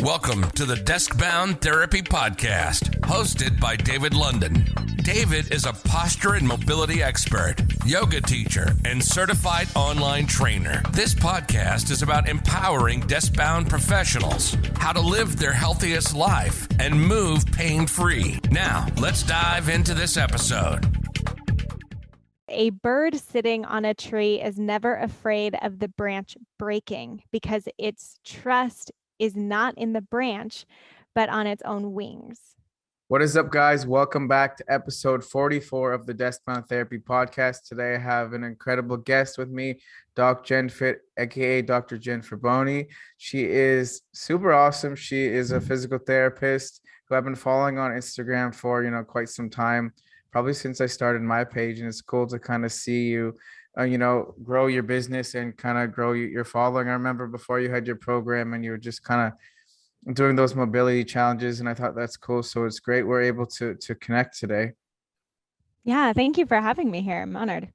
Welcome to the Deskbound Therapy Podcast, hosted by David London. David is a posture and mobility expert, yoga teacher, and certified online trainer. This podcast is about empowering deskbound professionals, how to live their healthiest life, and move pain-free. Now, let's dive into this episode. A bird sitting on a tree is never afraid of the branch breaking because its trust is not in the branch, but on its own wings. What is up, guys? Welcome back to episode 44 of the Deskbound Therapy Podcast. Today, I have an incredible guest with me, Doc Jen Fit, aka Dr. Jen Faboni. She is super awesome. She is a physical therapist who I've been following on Instagram for, quite some time, probably since I started my page. And it's cool to kind of see you, grow your business and kind of grow your following. I remember before you had your program and you were just kind of doing those mobility challenges, and I thought that's cool. So it's great we're able to connect today. Yeah, thank you for having me here. I'm honored.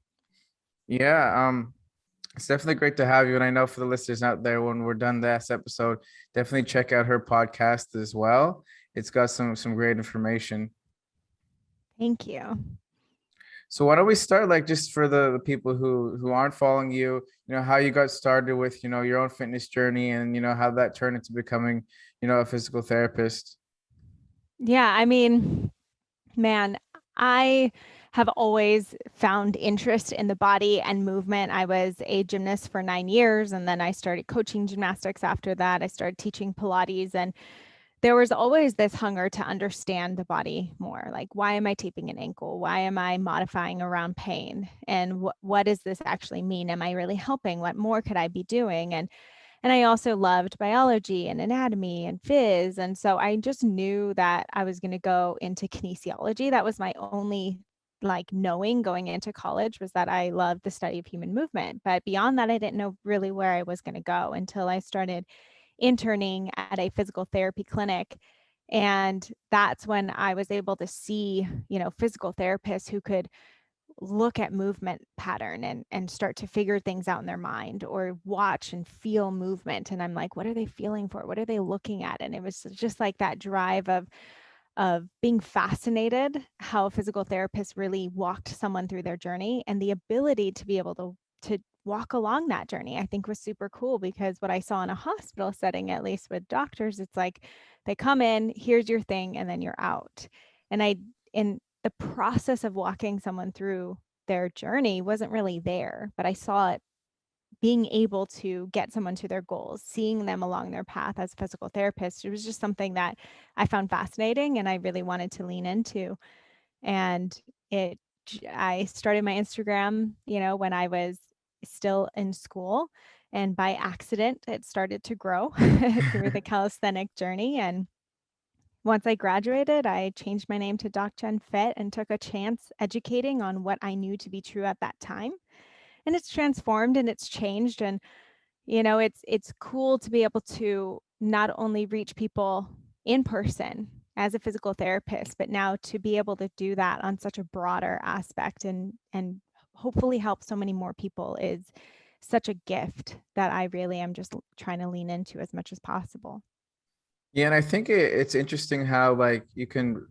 Yeah, it's definitely great to have you. And I know for the listeners out there, when we're done this episode, definitely check out her podcast as well. It's got some great information. Thank you. So why don't we start, just for the people who aren't following you, how you got started with, your own fitness journey and, how that turned into becoming, a physical therapist. Yeah, I mean, man, I have always found interest in the body and movement. I was a gymnast for 9 years, and then I started coaching gymnastics after that. I started teaching Pilates, and there was always this hunger to understand the body more. Like, why am I taping an ankle? Why am I modifying around pain? And what does this actually mean? Am I really helping? What more could I be doing? And I also loved biology and anatomy and phys. And so I just knew that I was going to go into kinesiology. That was my only knowing going into college, was that I loved the study of human movement. But beyond that, I didn't know really where I was going to go until I started interning at a physical therapy clinic. And that's when I was able to see, physical therapists who could look at movement pattern and start to figure things out in their mind, or watch and feel movement. And I'm like, what are they feeling for? What are they looking at? And it was just like that drive of being fascinated how a physical therapist really walked someone through their journey, and the ability to be able to walk along that journey, I think, was super cool. Because what I saw in a hospital setting, at least with doctors, it's like they come in, here's your thing, and then you're out. And in the process of walking someone through their journey wasn't really there, but I saw it being able to get someone to their goals, seeing them along their path as a physical therapist. It was just something that I found fascinating and I really wanted to lean into. And I started my Instagram, when I was still in school, and by accident it started to grow through the calisthenic journey. And once I graduated, I changed my name to Doc Jen Fit and took a chance educating on what I knew to be true at that time. And it's transformed and it's changed. And it's cool to be able to not only reach people in person as a physical therapist, but now to be able to do that on such a broader aspect and hopefully help so many more people is such a gift that I really am just trying to lean into as much as possible. Yeah, and I think it's interesting how you can,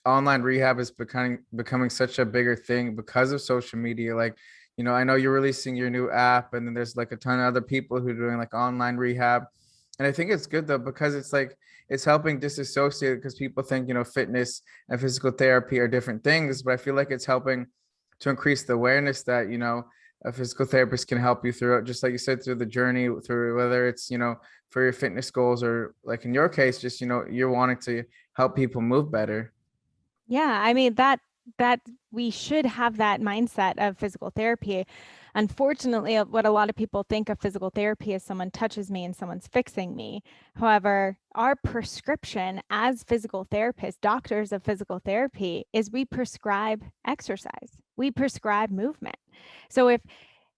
online rehab is becoming such a bigger thing because of social media. I know you're releasing your new app, and then there's a ton of other people who are doing online rehab. And I think it's good though, because it's helping disassociate, because people think, fitness and physical therapy are different things, but I feel like it's helping to increase the awareness that, a physical therapist can help you through it, just like you said, through the journey, through whether it's, for your fitness goals, or in your case, just, you're wanting to help people move better. Yeah, I mean, that we should have that mindset of physical therapy. Unfortunately, what a lot of people think of physical therapy is someone touches me and someone's fixing me. However, our prescription as physical therapists, doctors of physical therapy, is we prescribe exercise. We prescribe movement. So if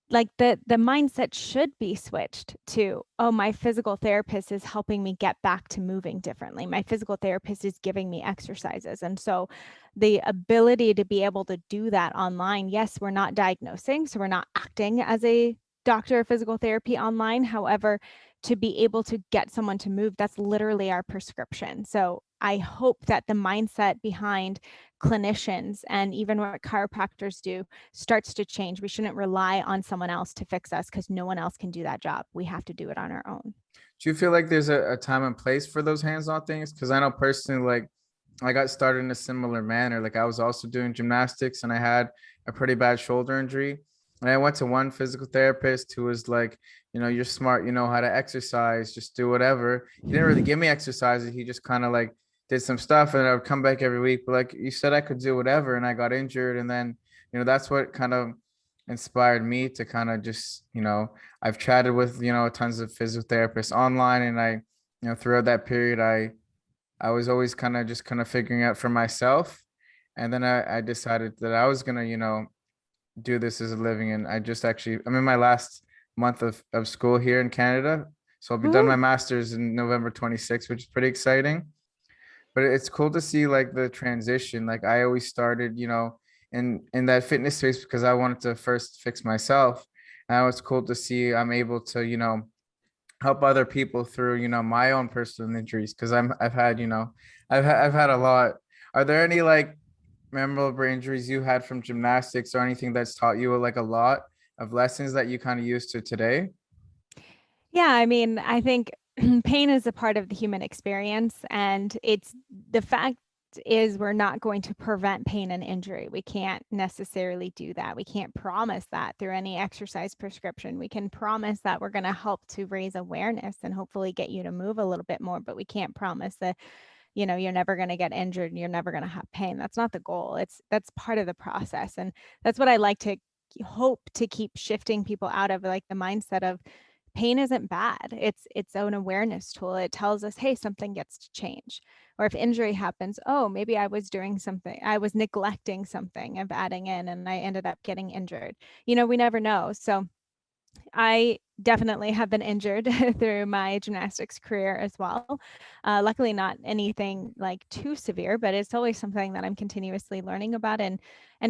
the mindset should be switched to, oh, my physical therapist is helping me get back to moving differently. My physical therapist is giving me exercises. And so the ability to be able to do that online, yes, we're not diagnosing, so we're not acting as a doctor of physical therapy online. However, to be able to get someone to move, that's literally our prescription. So I hope that the mindset behind clinicians and even what chiropractors do starts to change. We shouldn't rely on someone else to fix us because no one else can do that job. We have to do it on our own. Do you feel like there's a time and place for those hands-on things? Because I know personally, like I got started in a similar manner. Like I was also doing gymnastics and I had a pretty bad shoulder injury. And I went to one physical therapist who was like, you're smart, you know how to exercise, just do whatever. He didn't really give me exercises. He just kind of like did some stuff and I would come back every week. But like you said, I could do whatever. And I got injured. And then, that's what kind of inspired me to kind of just, I've chatted with, tons of physical therapists online. And throughout that period, I was always kind of figuring out for myself. And then I decided that I was going to, do this as a living. And I'm in my last month of school here in Canada. So I'll be done my master's in November 26th, which is pretty exciting. But it's cool to see like the transition. Like I always started, in that fitness space because I wanted to first fix myself. And it's cool to see I'm able to, help other people through, my own personal injuries. Cause I've had, I've had a lot. Are there any like memorable injuries you had from gymnastics or anything that's taught you like a lot of lessons that you kind of use to today? Yeah, I mean, I think pain is a part of the human experience, and it's the fact is we're not going to prevent pain and injury. We can't necessarily do that. We can't promise that through any exercise prescription. We can promise that we're going to help to raise awareness and hopefully get you to move a little bit more, but we can't promise that you're never going to get injured and you're never going to have pain. That's not the goal. That's part of the process. And that's what I like to hope to keep shifting people out of, like the mindset of pain isn't bad. It's its own awareness tool. It tells us, hey, something gets to change. Or if injury happens, oh, maybe I was doing something, I was neglecting something of adding in and I ended up getting injured. We never know. So I definitely have been injured through my gymnastics career as well. Luckily, not anything like too severe, but it's always something that I'm continuously learning about and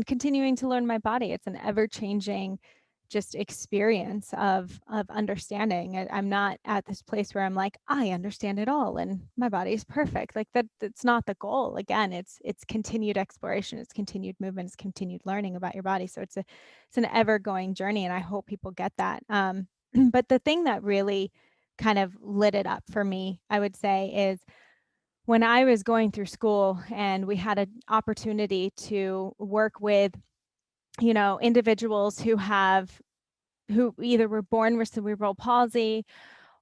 continuing to learn my body. It's an ever-changing just experience of understanding. I'm not at this place where I'm like, I understand it all and my body is perfect. Like that's not the goal. Again, it's continued exploration, it's continued movement, it's continued learning about your body. So it's an ever-going journey, and I hope people get that. But the thing that really kind of lit it up for me, I would say, is when I was going through school and we had an opportunity to work with individuals who either were born with cerebral palsy,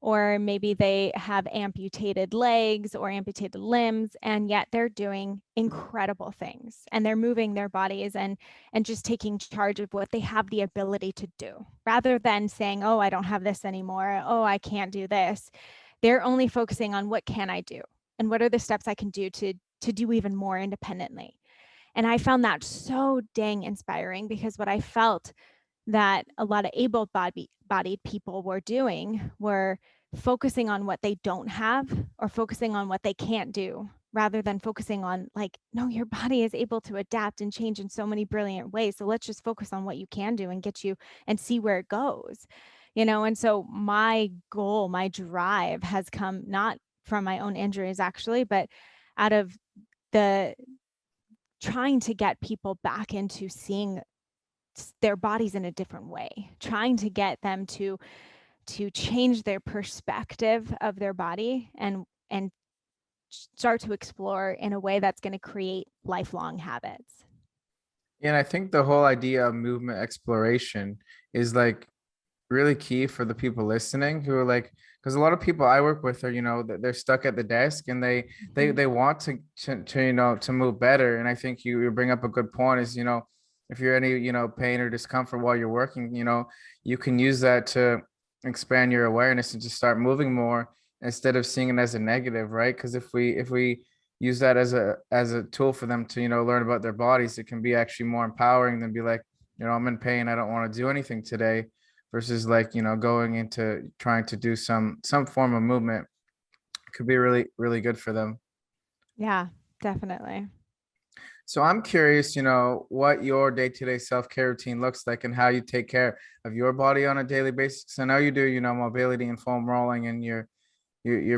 or maybe they have amputated legs or amputated limbs, and yet they're doing incredible things and they're moving their bodies and just taking charge of what they have the ability to do, rather than saying, oh, I don't have this anymore, oh, I can't do this. They're only focusing on what can I do and what are the steps I can do to do even more independently. And I found that so dang inspiring, because what I felt that a lot of able-bodied people were doing were focusing on what they don't have or focusing on what they can't do, rather than focusing on like, no, your body is able to adapt and change in so many brilliant ways. So let's just focus on what you can do and get you and see where it goes. And so my goal, my drive has come not from my own injuries actually, but out of the trying to get people back into seeing their bodies in a different way, trying to get them to change their perspective of their body and start to explore in a way that's going to create lifelong habits. Yeah, and I think the whole idea of movement exploration is like really key for the people listening who are like, because a lot of people I work with are, they're stuck at the desk and they want to move better. And I think you bring up a good point is, if you're any, pain or discomfort while you're working, you can use that to expand your awareness and just start moving more instead of seeing it as a negative, right? Because if we use that as a tool for them to, learn about their bodies, it can be actually more empowering than be like, I'm in pain, I don't want to do anything today, versus like, going into trying to do some form of movement could be really, really good for them. Yeah, definitely. So I'm curious, what your day-to-day self-care routine looks like and how you take care of your body on a daily basis. 'Cause I know you do, mobility and foam rolling, and you're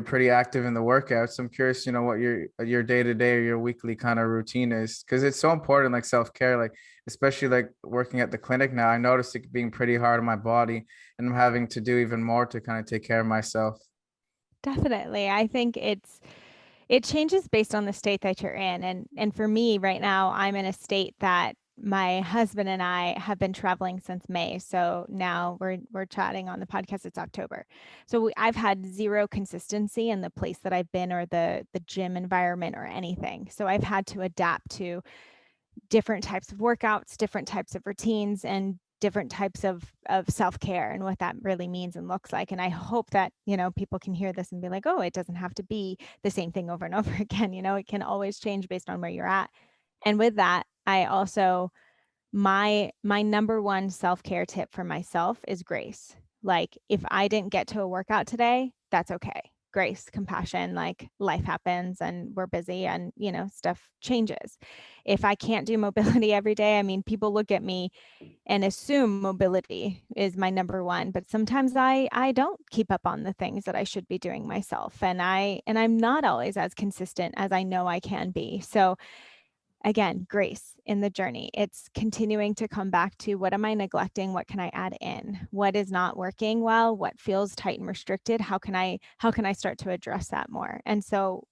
pretty active in the workouts. I'm curious, what your day-to-day or your weekly kind of routine is, because it's so important, like self-care, like especially like working at the clinic now. I noticed it being pretty hard on my body, and I'm having to do even more to kind of take care of myself. Definitely. I think it changes based on the state that you're in. And for me right now, I'm in a state that my husband and I have been traveling since May. So now we're chatting on the podcast. It's October. So I've had zero consistency in the place that I've been, or the gym environment, or anything. So I've had to adapt to different types of workouts, different types of routines, and different types of self-care, and what that really means and looks like. And I hope that, people can hear this and be like, oh, it doesn't have to be the same thing over and over again. It can always change based on where you're at. And with that, I also, my number one self-care tip for myself is grace. Like, if I didn't get to a workout today, that's okay. Grace, compassion, like, life happens and we're busy, and stuff changes. If I can't do mobility every day, I mean, people look at me and assume mobility is my number one, but sometimes I don't keep up on the things that I should be doing myself, and I'm not always as consistent as I know I can be. So again, grace in the journey. It's continuing to come back to, what am I neglecting? What can I add in? What is not working well? What feels tight and restricted? How can I start to address that more? And so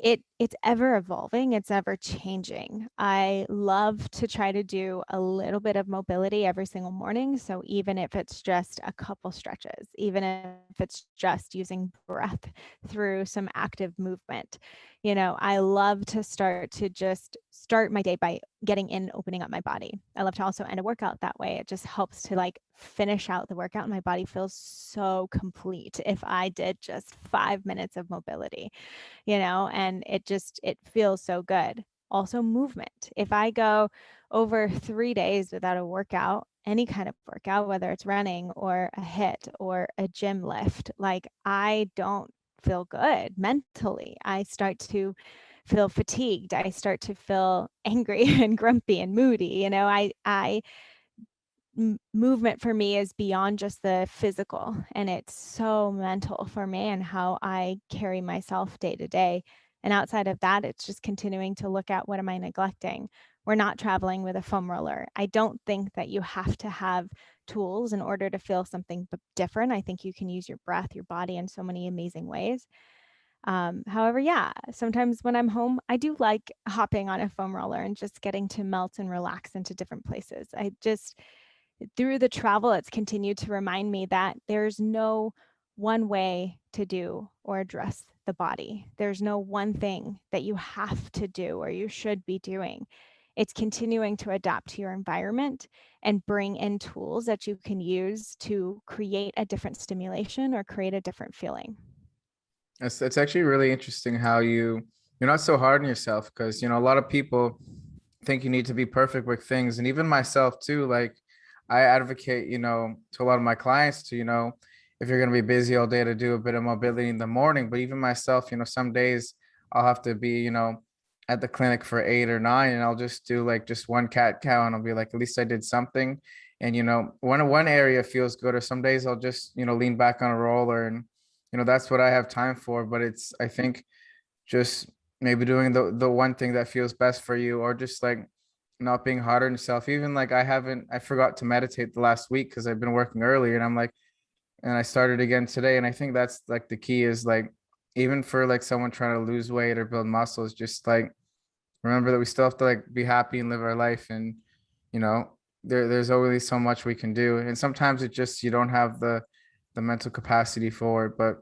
it's ever evolving, it's ever changing. I love to try to do a little bit of mobility every single morning. So even if it's just a couple stretches, even if it's just using breath through some active movement, I love to start my day by getting in, opening up my body. I love to also end a workout that way. It just helps to like finish out the workout, and my body feels so complete if I did just 5 minutes of mobility, and it feels so good. Also, movement. If I go over 3 days without a workout, any kind of workout, whether it's running or a hit or a gym lift, like, I don't feel good mentally. I start to feel fatigued. I start to feel angry and grumpy and moody. Movement for me is beyond just the physical, and it's so mental for me and how I carry myself day to day. And outside of that, it's just continuing to look at, what am I neglecting? We're not traveling with a foam roller. I don't think that you have to have tools in order to feel something different. I think you can use your breath, your body in so many amazing ways. However, yeah, sometimes when I'm home, I do like hopping on a foam roller and just getting to melt and relax into different places. Through the travel, it's continued to remind me that there's no one way to do or address the body. There's no one thing that you have to do or you should be doing. It's continuing to adapt to your environment and bring in tools that you can use to create a different stimulation or create a different feeling. It's actually really interesting how you're not so hard on yourself, because a lot of people think you need to be perfect with things, and even myself too. Like, I advocate, to a lot of my clients to, if you're going to be busy all day, to do a bit of mobility in the morning. But even myself, some days I'll have to be, at the clinic for 8 or 9, and I'll just do like just one cat cow, and I'll be like, at least I did something. And one area feels good, or some days I'll just lean back on a roller, and that's what I have time for. But it's, I think, just maybe doing the one thing that feels best for you, or just like not being hard on yourself. Even like, I forgot to meditate the last week because I've been working earlier, and and I started again today. And I think that's like the key, is like, even for like someone trying to lose weight or build muscles, just like remember that we still have to like be happy and live our life. And you know there's always so much we can do, and sometimes it just, you don't have the mental capacity for it. But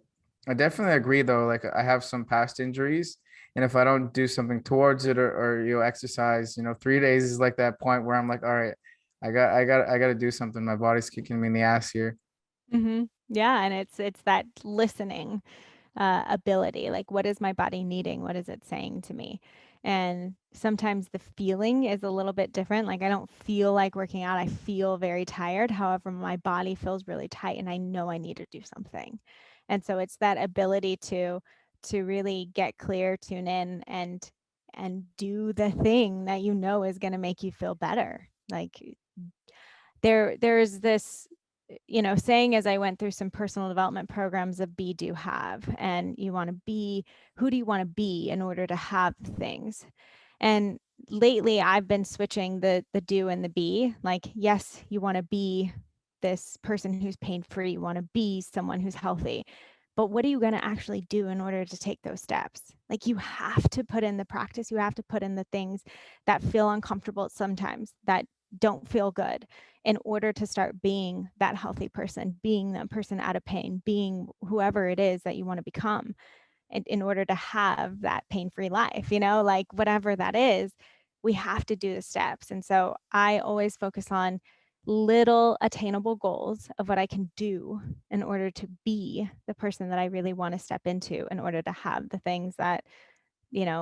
I definitely agree, though, like, I have some past injuries, and if I don't do something towards it, or exercise, 3 days is like that point where I'm like, all right, I got to do something. My body's kicking me in the ass here. Yeah, and it's that listening ability. Like, what is my body needing? What is it saying to me? And sometimes the feeling is a little bit different. Like, I don't feel like working out. I feel very tired. However, my body feels really tight, and I know I need to do something. And so it's that ability to really get clear, tune in, and and do the thing that you know is going to make you feel better. Like there's this, saying, as I went through some personal development programs of be, do, have, and you want to be, who do you want to be in order to have things? And lately I've been switching the do and the be. Like, yes, you want to be this person who's pain-free, you want to be someone who's healthy, but what are you going to actually do in order to take those steps? Like, you have to put in the practice, you have to put in the things that feel uncomfortable sometimes, that don't feel good, in order to start being that healthy person, being that person out of pain, being whoever it is that you want to become, in order to have that pain-free life, like whatever that is, we have to do the steps. And so I always focus on little attainable goals of what I can do in order to be the person that I really want to step into, in order to have the things that,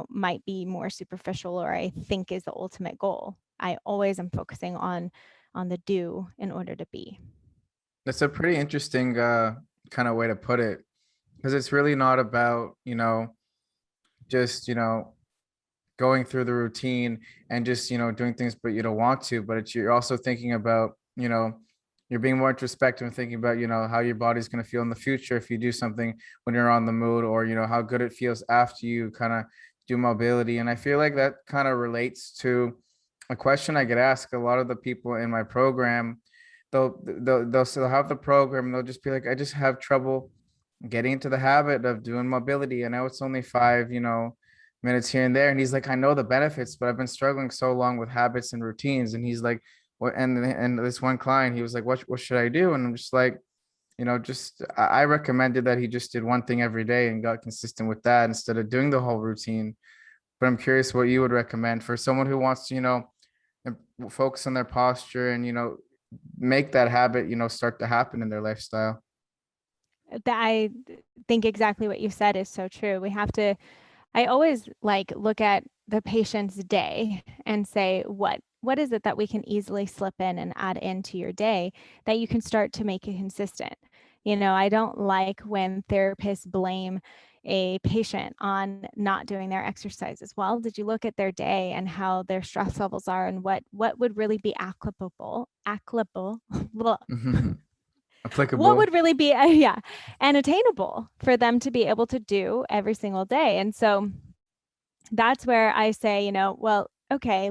might be more superficial or I think is the ultimate goal. I always am focusing on the do in order to be. That's a pretty interesting kind of way to put it, because it's really not about, just, going through the routine and just, doing things, but you don't want to, but you're also thinking about, you're being more introspective and thinking about, how your body's going to feel in the future if you do something when you're on the mood, or, how good it feels after you kind of do mobility. And I feel like that kind of relates to a question I get asked a lot of the people in my program. They'll still have the program and they'll just be like, I just have trouble getting into the habit of doing mobility. I know it's only 5 minutes here and there. And he's like, I know the benefits, but I've been struggling so long with habits and routines. And he's like, what? And this one client, he was like, what should I do? And I'm just like, just I recommended that he just did one thing every day and got consistent with that instead of doing the whole routine. But I'm curious what you would recommend for someone who wants to, focus on their posture and, make that habit, start to happen in their lifestyle. That I think exactly what you said is so true. I always look at the patient's day and say, what is it that we can easily slip in and add into your day that you can start to make it consistent? I don't like when therapists blame a patient on not doing their exercises. Well, did you look at their day and how their stress levels are, and what would really be applicable what Applicable. would really be and attainable for them to be able to do every single day? And so that's where I say, well, okay,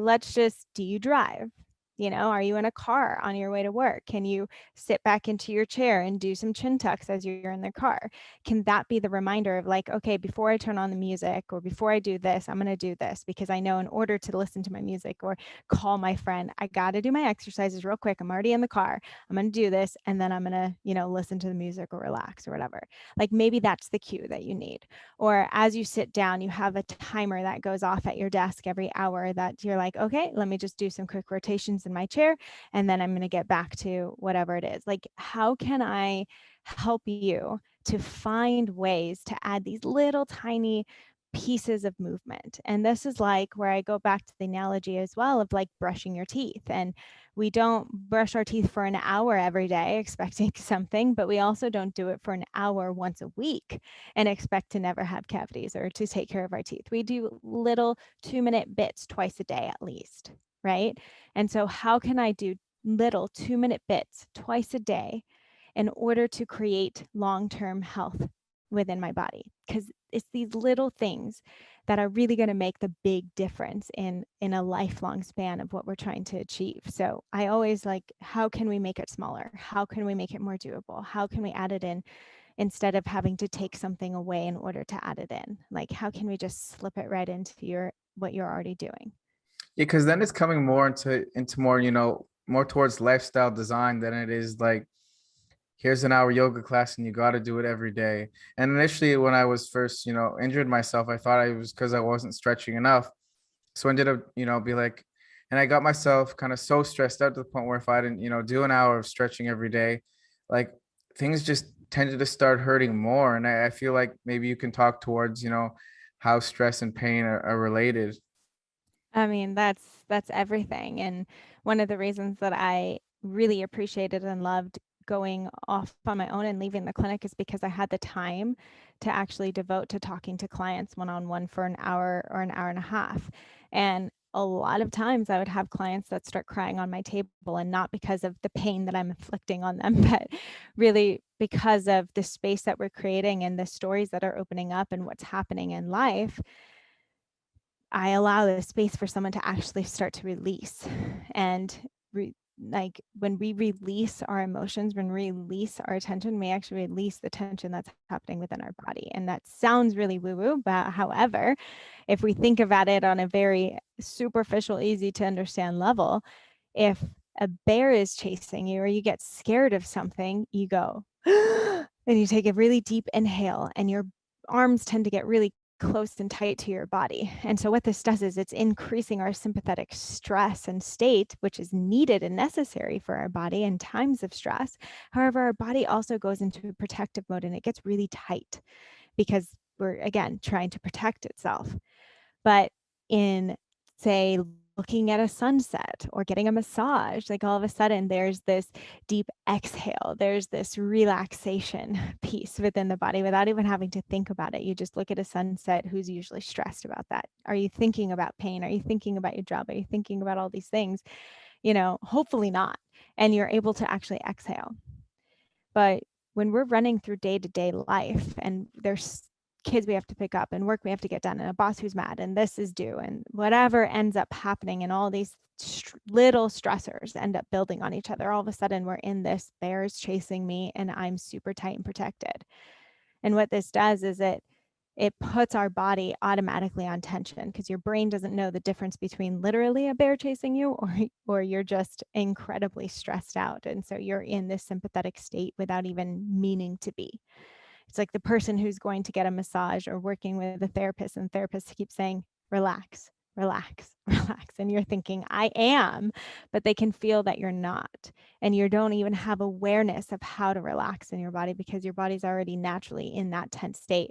do you drive? Are you in a car on your way to work? Can you sit back into your chair and do some chin tucks as you're in the car? Can that be the reminder of like, okay, before I turn on the music or before I do this, I'm going to do this, because I know in order to listen to my music or call my friend, I got to do my exercises real quick. I'm already in the car. I'm going to do this. And then I'm going to, listen to the music or relax or whatever. Like, maybe that's the cue that you need. Or as you sit down, you have a timer that goes off at your desk every hour that you're like, okay, let me just do some quick rotations in my chair, and then I'm going to get back to whatever it is. Like, how can I help you to find ways to add these little tiny pieces of movement? And this is like where I go back to the analogy as well of like brushing your teeth. And we don't brush our teeth for an hour every day expecting something, but we also don't do it for an hour once a week and expect to never have cavities or to take care of our teeth. We do little 2-minute bits twice a day at least, right? And so how can I do little 2-minute bits twice a day in order to create long-term health within my body? Because it's these little things that are really going to make the big difference in a lifelong span of what we're trying to achieve. So I always like, how can we make it smaller? How can we make it more doable? How can we add it in instead of having to take something away in order to add it in? Like, how can we just slip it right into what you're already doing? Yeah, because then it's coming more into more, more towards lifestyle design than it is like, here's an hour yoga class and you got to do it every day. And initially, when I was first, injured myself, I thought it was because I wasn't stretching enough. So I ended up, be like, and I got myself kind of so stressed out to the point where if I didn't, do an hour of stretching every day, like things just tended to start hurting more. And I feel like maybe you can talk towards, how stress and pain are related. I mean, that's everything. And one of the reasons that I really appreciated and loved going off on my own and leaving the clinic is because I had the time to actually devote to talking to clients one-on-one for an hour or an hour and a half. And a lot of times I would have clients that start crying on my table, and not because of the pain that I'm inflicting on them, but really because of the space that we're creating and the stories that are opening up and what's happening in life. I allow the space for someone to actually start to release. And like when we release our emotions, when we release our attention, we actually release the tension that's happening within our body. And that sounds really woo-woo, but however, if we think about it on a very superficial, easy to understand level, if a bear is chasing you or you get scared of something, you go, and you take a really deep inhale, and your arms tend to get really close and tight to your body. And so what this does is it's increasing our sympathetic stress and state, which is needed and necessary for our body in times of stress. However, our body also goes into a protective mode, and it gets really tight because we're, again, trying to protect itself. But in, say, looking at a sunset or getting a massage, like all of a sudden there's this deep exhale, there's this relaxation piece within the body without even having to think about it. You just look at a sunset. Who's usually stressed about that? Are you thinking about pain? Are you thinking about your job? Are you thinking about all these things? Hopefully not. And you're able to actually exhale. But when we're running through day-to-day life, and there's kids we have to pick up and work we have to get done and a boss who's mad and this is due and whatever ends up happening, and all these little stressors end up building on each other, all of a sudden we're in this bear is chasing me and I'm super tight and protected. And what this does is it puts our body automatically on tension, because your brain doesn't know the difference between literally a bear chasing you or you're just incredibly stressed out. And so you're in this sympathetic state without even meaning to be. It's like the person who's going to get a massage or working with a therapist, and the therapist keeps saying, relax, relax, relax. And you're thinking, I am, but they can feel that you're not. And you don't even have awareness of how to relax in your body, because your body's already naturally in that tense state.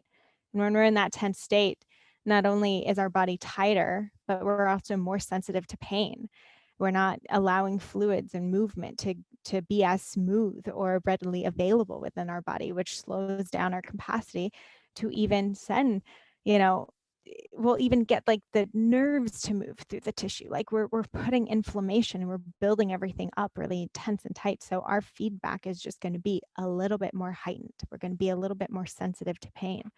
And when we're in that tense state, not only is our body tighter, but we're also more sensitive to pain. We're not allowing fluids and movement to be as smooth or readily available within our body, which slows down our capacity to even send, we'll even get like the nerves to move through the tissue. Like we're putting inflammation and we're building everything up really tense and tight. So our feedback is just going to be a little bit more heightened. We're going to be a little bit more sensitive to pain.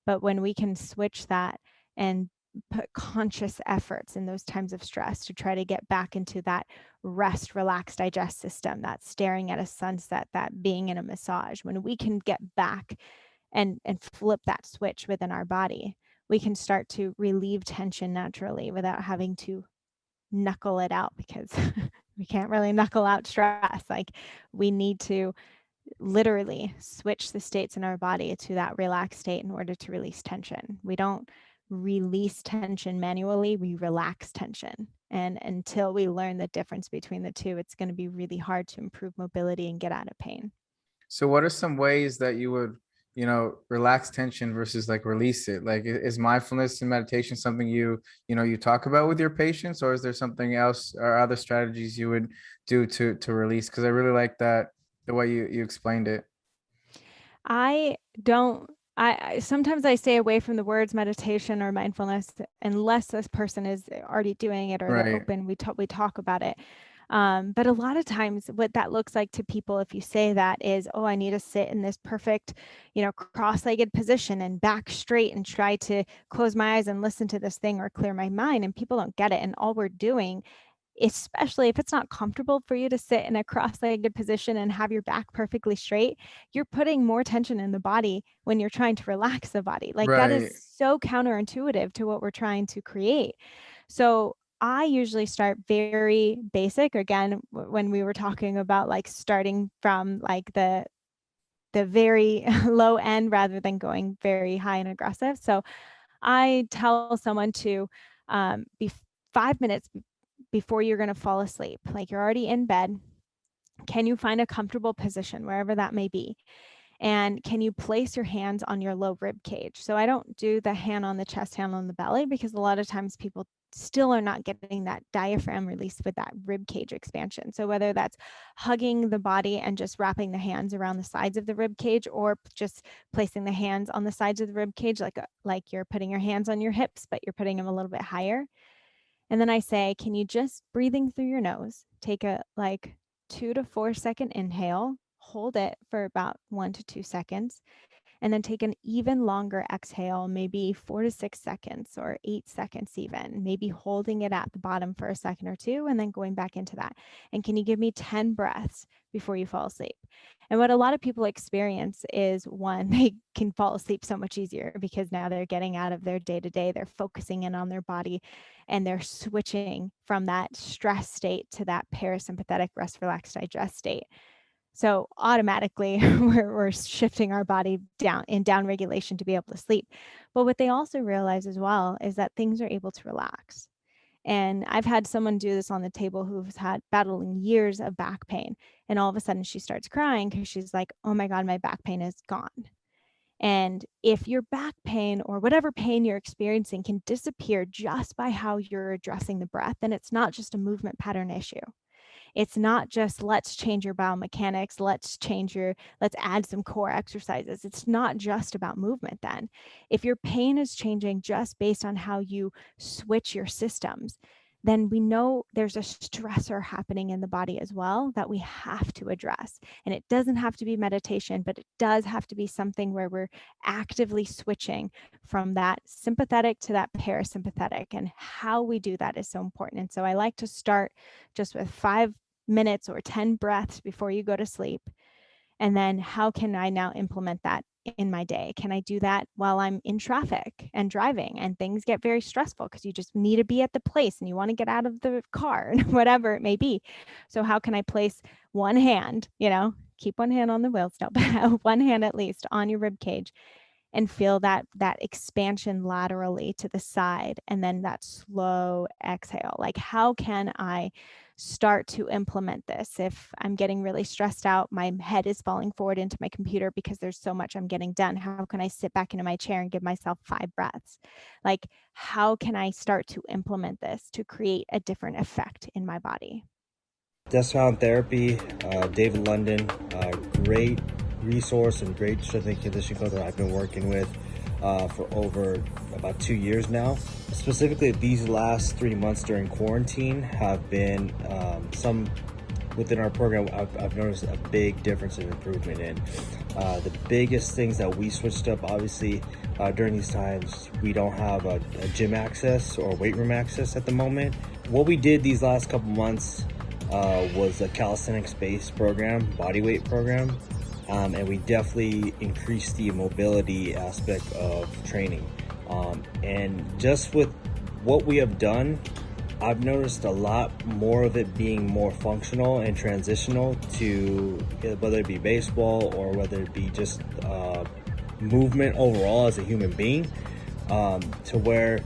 But when we can switch that and put conscious efforts in those times of stress to try to get back into that rest, relax, digest system, that staring at a sunset, that being in a massage, when we can get back and flip that switch within our body, we can start to relieve tension naturally without having to knuckle it out, because we can't really knuckle out stress. Like we need to literally switch the states in our body to that relaxed state in order to release tension. We don't release tension manually, we relax tension. And until we learn the difference between the two, it's going to be really hard to improve mobility and get out of pain. So what are some ways that you would, relax tension versus like release it? Like is mindfulness and meditation something you talk about with your patients, or is there something else or other strategies you would do to release? Because I really like that, the way you explained it. I sometimes I stay away from the words meditation or mindfulness unless this person is already doing it or they're Right. open. We talk about it. But a lot of times what that looks like to people, if you say that, is, oh, I need to sit in this perfect, cross-legged position and back straight and try to close my eyes and listen to this thing or clear my mind. And people don't get it. And all we're doing, especially if it's not comfortable for you to sit in a cross-legged position and have your back perfectly straight, you're putting more tension in the body when you're trying to relax the body. Like that is Right. so counterintuitive to what we're trying to create. So I usually start very basic. Again, when we were talking about like starting from like the very low end rather than going very high and aggressive. So I tell someone to be 5 minutes before you're going to fall asleep. Like you're already in bed. Can you find a comfortable position wherever that may be? And can you place your hands on your low rib cage? So I don't do the hand on the chest, hand on the belly, because a lot of times people still are not getting that diaphragm release with that rib cage expansion. So whether that's hugging the body and just wrapping the hands around the sides of the rib cage, or just placing the hands on the sides of the rib cage, like you're putting your hands on your hips, but you're putting them a little bit higher. And then I say, can you just breathing through your nose, take a 2 to 4 second inhale, hold it for about 1 to 2 seconds, and then take an even longer exhale, maybe 4 to 6 seconds or 8 seconds even, maybe holding it at the bottom for a second or two, and then going back into that. And can you give me 10 breaths before you fall asleep? And what a lot of people experience is, one, they can fall asleep so much easier because now they're getting out of their day-to-day, they're focusing in on their body, and they're switching from that stress state to that parasympathetic rest, relax, digest state. So automatically we're shifting our body down in down regulation to be able to sleep. But what they also realize as well is that things are able to relax. And I've had someone do this on the table who's had battling years of back pain. And all of a sudden she starts crying because she's like, oh my God, my back pain is gone. And if your back pain or whatever pain you're experiencing can disappear just by how you're addressing the breath, then it's not just a movement pattern issue. It's not just let's change your biomechanics, let's add some core exercises. It's not just about movement then. If your pain is changing just based on how you switch your systems, then we know there's a stressor happening in the body as well that we have to address. And it doesn't have to be meditation, but it does have to be something where we're actively switching from that sympathetic to that parasympathetic. And how we do that is so important. And so I like to start just with 5 minutes or 10 breaths before you go to sleep. And then how can I now implement that in my day? Can I do that while I'm in traffic and driving and things get very stressful because you just need to be at the place and you want to get out of the car and whatever it may be. So how can I place one hand, keep one hand on the wheel still, but one hand at least on your rib cage, and feel that expansion laterally to the side, and then that slow exhale. Like, how can I start to implement this? If I'm getting really stressed out, my head is falling forward into my computer because there's so much I'm getting done. How can I sit back into my chair and give myself 5 breaths? Like, how can I start to implement this to create a different effect in my body? Deskbound Therapy, David London, great resource and great strength and conditioning coach that I've been working with for over about 2 years now. Specifically, these last 3 months during quarantine have been some within our program. I've noticed a big difference in improvement in the biggest things that we switched up. Obviously, during these times, we don't have a gym access or weight room access at the moment. What we did these last couple months was a calisthenics-based program, body weight program. And we definitely increased the mobility aspect of training. And just with what we have done, I've noticed a lot more of it being more functional and transitional to whether it be baseball or whether it be just movement overall as a human being, to where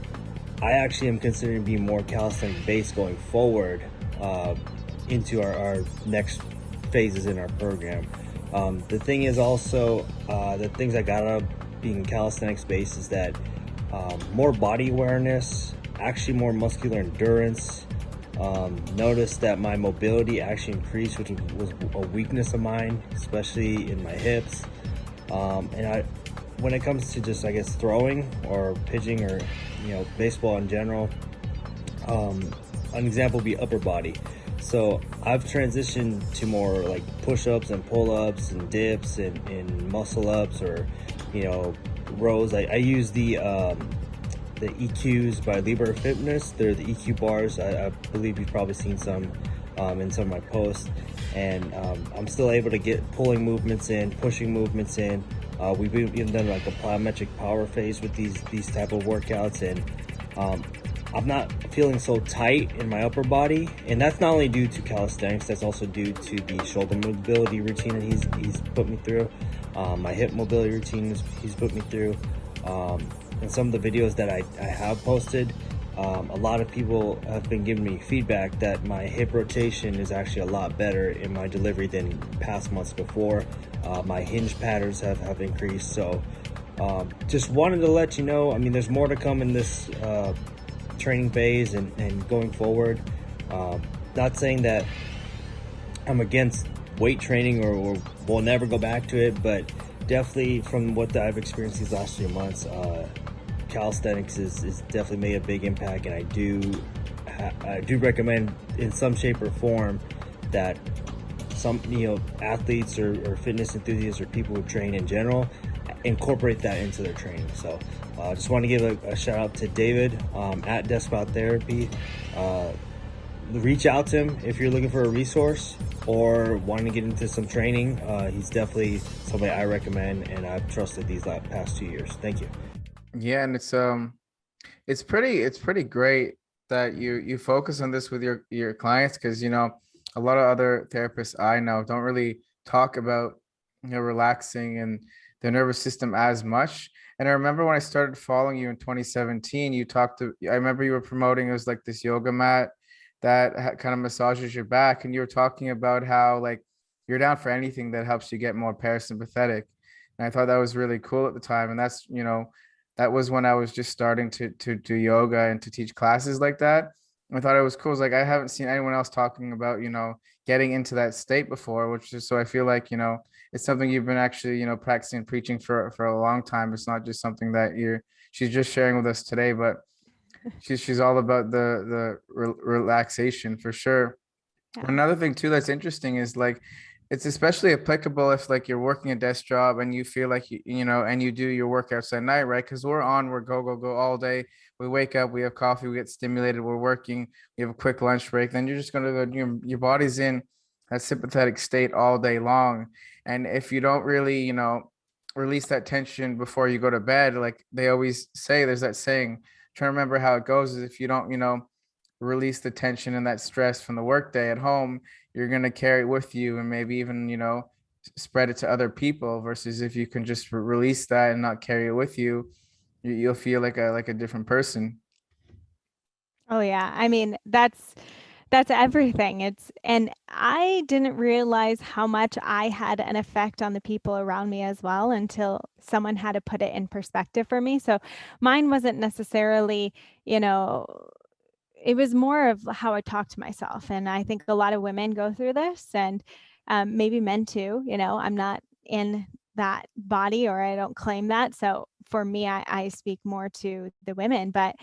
I actually am considering being more calisthenic based going forward into our next phases in our program. The thing is also, the things I got out of being calisthenics based is that more body awareness, actually more muscular endurance. Noticed that my mobility actually increased, which was a weakness of mine, especially in my hips. And when it comes to just, I guess, throwing or pitching or, baseball in general, an example would be upper body. So I've transitioned to more like push-ups and pull-ups and dips and muscle-ups or, rows. I use the EQs by Libre Fitness. They're the EQ bars. I believe you've probably seen some in some of my posts. And I'm still able to get pulling movements in, pushing movements in. We've even done like a plyometric power phase with these type of workouts, and I'm not feeling so tight in my upper body, and that's not only due to calisthenics, that's also due to the shoulder mobility routine that he's put me through, my hip mobility routine he's put me through, and some of the videos that I have posted. A lot of people have been giving me feedback that my hip rotation is actually a lot better in my delivery than past months before. My hinge patterns have increased, so just wanted to let you know, there's more to come in this training phase and going forward. Not saying that I'm against weight training or will never go back to it, but definitely from what I've experienced these last few months, calisthenics is definitely made a big impact, and I do recommend in some shape or form that some athletes or fitness enthusiasts or people who train in general incorporate that into their training. So I just want to give a shout out to David at Deskbound Therapy. Reach out to him if you're looking for a resource or wanting to get into some training. He's definitely somebody I recommend, and I've trusted these past 2 years. Thank you. Yeah, and it's pretty great that you focus on this with your clients, because a lot of other therapists I know don't really talk about relaxing and their nervous system as much. And I remember when I started following you in 2017, I remember you were promoting, it was like this yoga mat that kind of massages your back, and you were talking about how like you're down for anything that helps you get more parasympathetic. And I thought that was really cool at the time. And that's that was when I was just starting to do yoga and to teach classes like that. I thought it was cool. It's like I haven't seen anyone else talking about getting into that state before, which is, so I feel like it's something you've been actually practicing and preaching for a long time. It's not just something that she's just sharing with us today, but she's all about the relaxation for sure. Yeah. Another thing too that's interesting is like it's especially applicable if like you're working a desk job and you feel like and you do your workouts at night, right? Because we're go all day. We wake up, we have coffee, we get stimulated, we're working, we have a quick lunch break. Then you're just gonna go, your body's in that sympathetic state all day long. And if you don't really, release that tension before you go to bed, like they always say, there's that saying, trying to remember how it goes, is if you don't, release the tension and that stress from the workday at home, you're going to carry it with you and maybe even, spread it to other people, versus if you can just release that and not carry it with you, you'll feel like a different person. Oh yeah. I mean, that's everything. And I didn't realize how much I had an effect on the people around me as well until someone had to put it in perspective for me. So mine wasn't necessarily, it was more of how I talk to myself. And I think a lot of women go through this, and maybe men too. I'm not in that body, or I don't claim that. So for me, I speak more to the women, but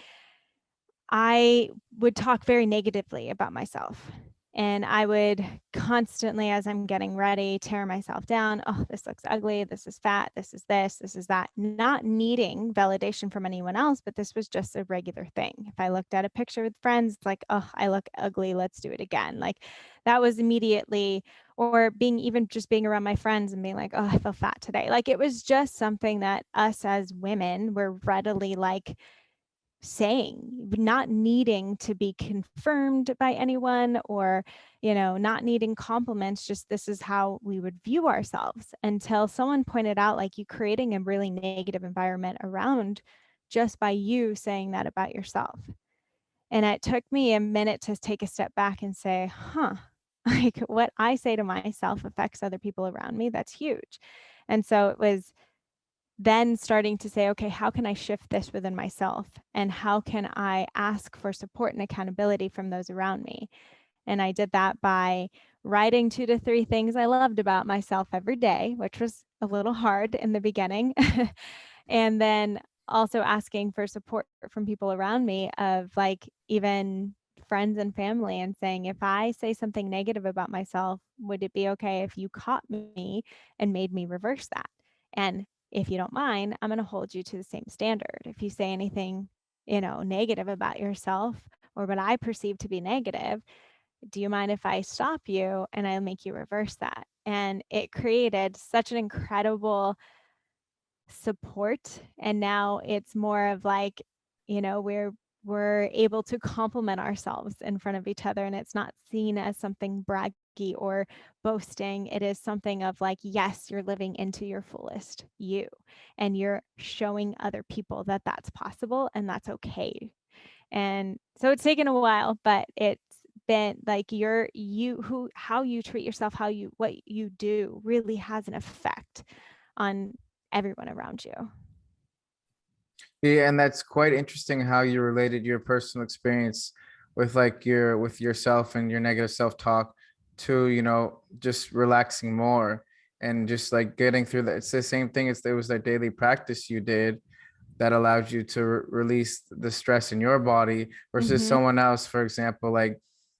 I would talk very negatively about myself. And I would constantly, as I'm getting ready, tear myself down. Oh, this looks ugly. This is fat. This is this. This is that. Not needing validation from anyone else, but this was just a regular thing. If I looked at a picture with friends, it's like, oh, I look ugly. Let's do it again. Like that was immediately, or just being around my friends and being like, oh, I feel fat today. Like it was just something that us as women were readily like saying, not needing to be confirmed by anyone, or not needing compliments. Just this is how we would view ourselves, until someone pointed out, like, you creating a really negative environment around just by you saying that about yourself. And it took me a minute to take a step back and say, like what I say to myself affects other people around me. That's huge. And so it was then starting to say, okay, how can I shift this within myself? And how can I ask for support and accountability from those around me? And I did that by writing 2 to 3 things I loved about myself every day, which was a little hard in the beginning. And then also asking for support from people around me, of like even friends and family, and saying, if I say something negative about myself, would it be okay if you caught me and made me reverse that? And if you don't mind, I'm going to hold you to the same standard. If you say anything, negative about yourself, or what I perceive to be negative, do you mind if I stop you and I'll make you reverse that? And it created such an incredible support. And now it's more of like, we're able to compliment ourselves in front of each other, and it's not seen as something braggy or boasting. It is something of like, yes, you're living into your fullest you, and you're showing other people that that's possible and that's okay. And so it's taken a while, but it's been like how you treat yourself, what you do really has an effect on everyone around you. Yeah, and that's quite interesting how you related your personal experience with like your with yourself and your negative self-talk to, just relaxing more and just like getting through that. It's the same thing as there was that daily practice you did that allowed you to release the stress in your body versus Mm-hmm. someone else, for example, like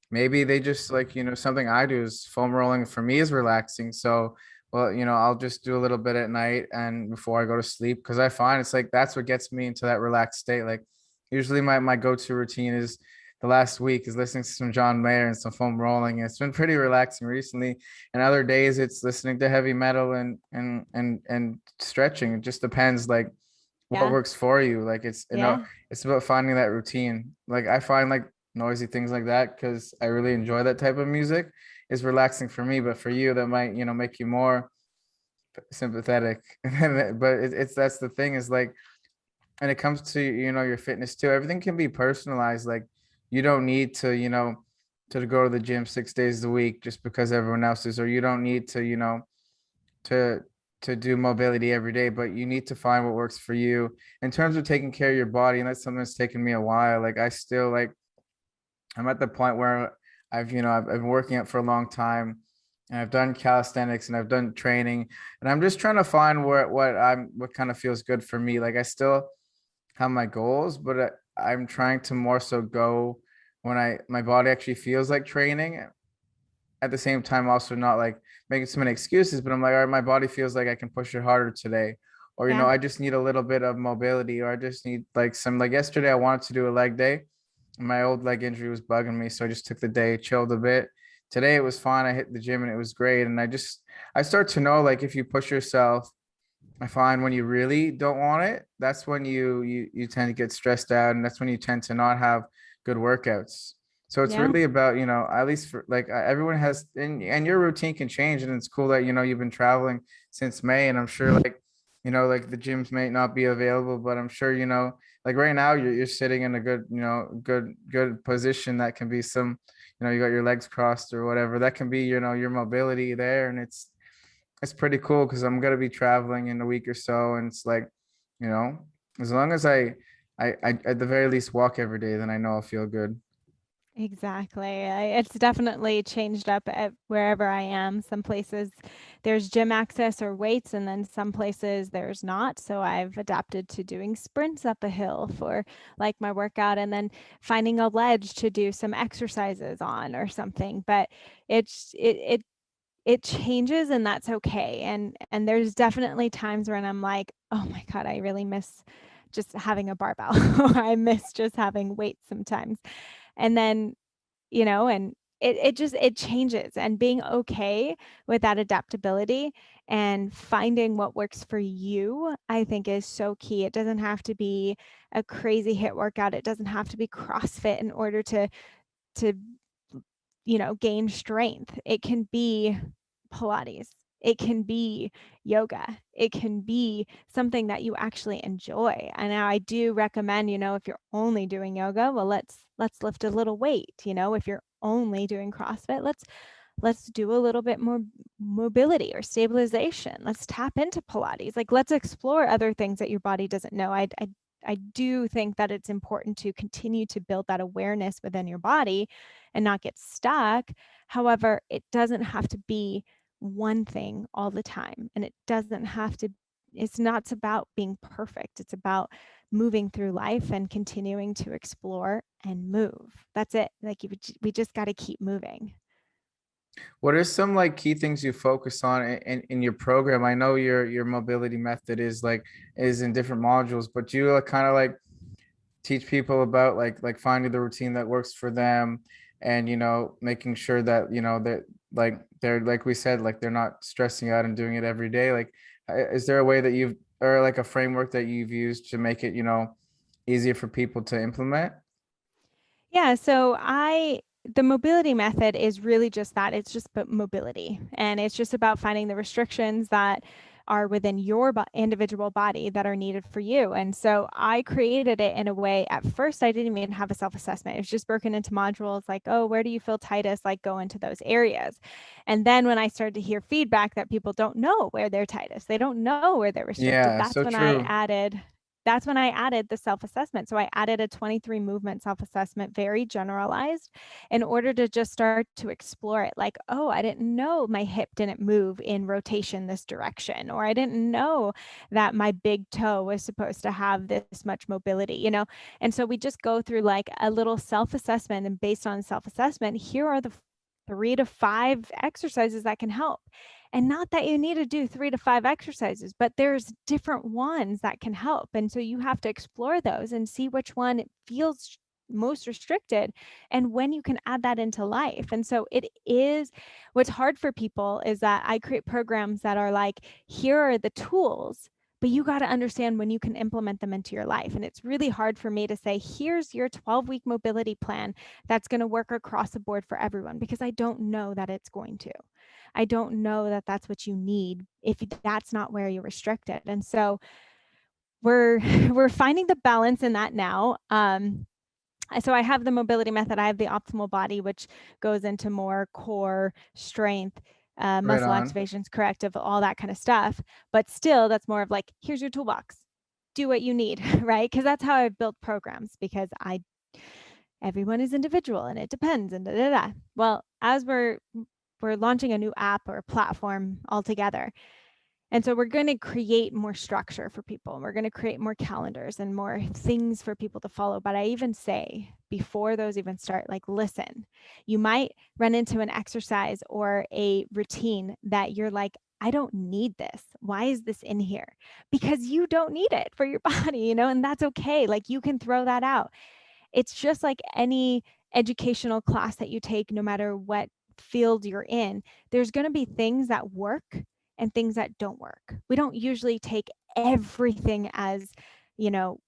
maybe they just like, something I do is foam rolling for me is relaxing. So, well, I'll just do a little bit at night and before I go to sleep because I find it's like that's what gets me into that relaxed state. Like usually my go-to routine is the last week is listening to some John Mayer and some foam rolling. It's been pretty relaxing recently. And other days it's listening to heavy metal and stretching. It just depends like what Yeah. works for you. Like Yeah. it's about finding that routine. Like I find like noisy things like that because I really enjoy that type of music is relaxing for me, but for you that might make you more sympathetic. But it's that's the thing is like when it comes to your fitness too, everything can be personalized. Like you don't need to to go to the gym 6 days a week just because everyone else is, or you don't need to to do mobility every day, but you need to find what works for you in terms of taking care of your body. And that's something that's taken me a while. Like I still like I'm at the point where I've been working out for a long time and I've done calisthenics and I've done training and I'm just trying to find what kind of feels good for me. Like I still have my goals, but I'm trying to more so go when my body actually feels like training. At the same time, also not like making so many excuses, but I'm like, all right, my body feels like I can push it harder today. Or, Yeah. I just need a little bit of mobility, or I just need like some, like yesterday, I wanted to do a leg day. My old leg injury was bugging me. So I just took the day, chilled a bit. Today it was fine. I hit the gym and it was great. And I start to know like if you push yourself, I find when you really don't want it, that's when you tend to get stressed out, and that's when you tend to not have good workouts. So it's Yeah. really about, at least for like everyone has, and your routine can change, and it's cool that you've been traveling since May, and I'm sure like like the gyms may not be available, but I'm sure like right now you're sitting in a good good position that can be some you got your legs crossed or whatever that can be your mobility there, and it's pretty cool because I'm gonna be traveling in a week or so, and it's like, you know, as long as I at the very least walk every day, then I know I'll feel good. Exactly. It's definitely changed up at wherever I am. Some places there's gym access or weights, and then some places there's not. So I've adapted to doing sprints up a hill for like my workout, and then finding a ledge to do some exercises on or something. But it's it changes, and that's okay. And there's definitely times when I'm like, oh my God, I really miss just having a barbell. Or I miss just having weights sometimes. And then and it changes, and being okay with that adaptability and finding what works for you, I think is so key. It doesn't have to be a crazy hit workout. It doesn't have to be CrossFit in order to gain strength. It can be Pilates. It can be yoga. It can be something that you actually enjoy. And now I do recommend, if you're only doing yoga, well, let's lift a little weight. If you're only doing CrossFit, let's do a little bit more mobility or stabilization. Let's tap into Pilates. Like let's explore other things that your body doesn't know. I do think that it's important to continue to build that awareness within your body and not get stuck. However, it doesn't have to be one thing all the time. And it doesn't have to, it's not about being perfect. It's about moving through life and continuing to explore and move. That's it. Like we just got to keep moving. What are some like key things you focus on in your program? I know your mobility method is in different modules, but do you kind of like teach people about like finding the routine that works for them and making sure that that like they're like we said like they're not stressing out and doing it every day. Like is there a way that you've or like a framework that you've used to make it easier for people to implement? Yeah, so the mobility method is really just that. It's just about mobility, and it's just about finding the restrictions that are within your individual body that are needed for you. And so I created it in a way. At first, I didn't even have a self-assessment. It was just broken into modules like, oh, where do you feel tightest? Like go into those areas. And then when I started to hear feedback that people don't know where they're tightest, they don't know where they're restricted, Yeah, that's so when I true. added that's when I added the self-assessment. So I added a 23 movement self-assessment, very generalized, in order to just start to explore it. Like, oh, I didn't know my hip didn't move in rotation this direction, or I didn't know that my big toe was supposed to have this much mobility, you know? And so we just go through like a little self-assessment, and based on self-assessment, here are the 3 to 5 exercises that can help. And not that you need to do 3 to 5 exercises, but there's different ones that can help. And so you have to explore those and see which one feels most restricted and when you can add that into life. And so it is, what's hard for people is that I create programs that are like, here are the tools, but you got to understand when you can implement them into your life. And it's really hard for me to say, here's your 12-week mobility plan that's going to work across the board for everyone, because I don't know that it's going to. I don't know that that's what you need if that's not where you're restricted. And so we're finding the balance in that now. So I have the mobility method. I have the optimal body, which goes into more core strength, muscle activations, corrective, all that kind of stuff. But still, that's more of like, here's your toolbox. Do what you need, right? Because that's how I've built programs, because everyone is individual and it depends and da, da, da. Well, as we're launching a new app or platform altogether. And so we're going to create more structure for people. We're going to create more calendars and more things for people to follow. But I even say, before those even start, like, listen, you might run into an exercise or a routine that you're like, I don't need this. Why is this in here? Because you don't need it for your body, you know, and that's okay. Like, you can throw that out. It's just like any educational class that you take, no matter what field you're in, there's going to be things that work and things that don't work. We don't usually take everything as, you know,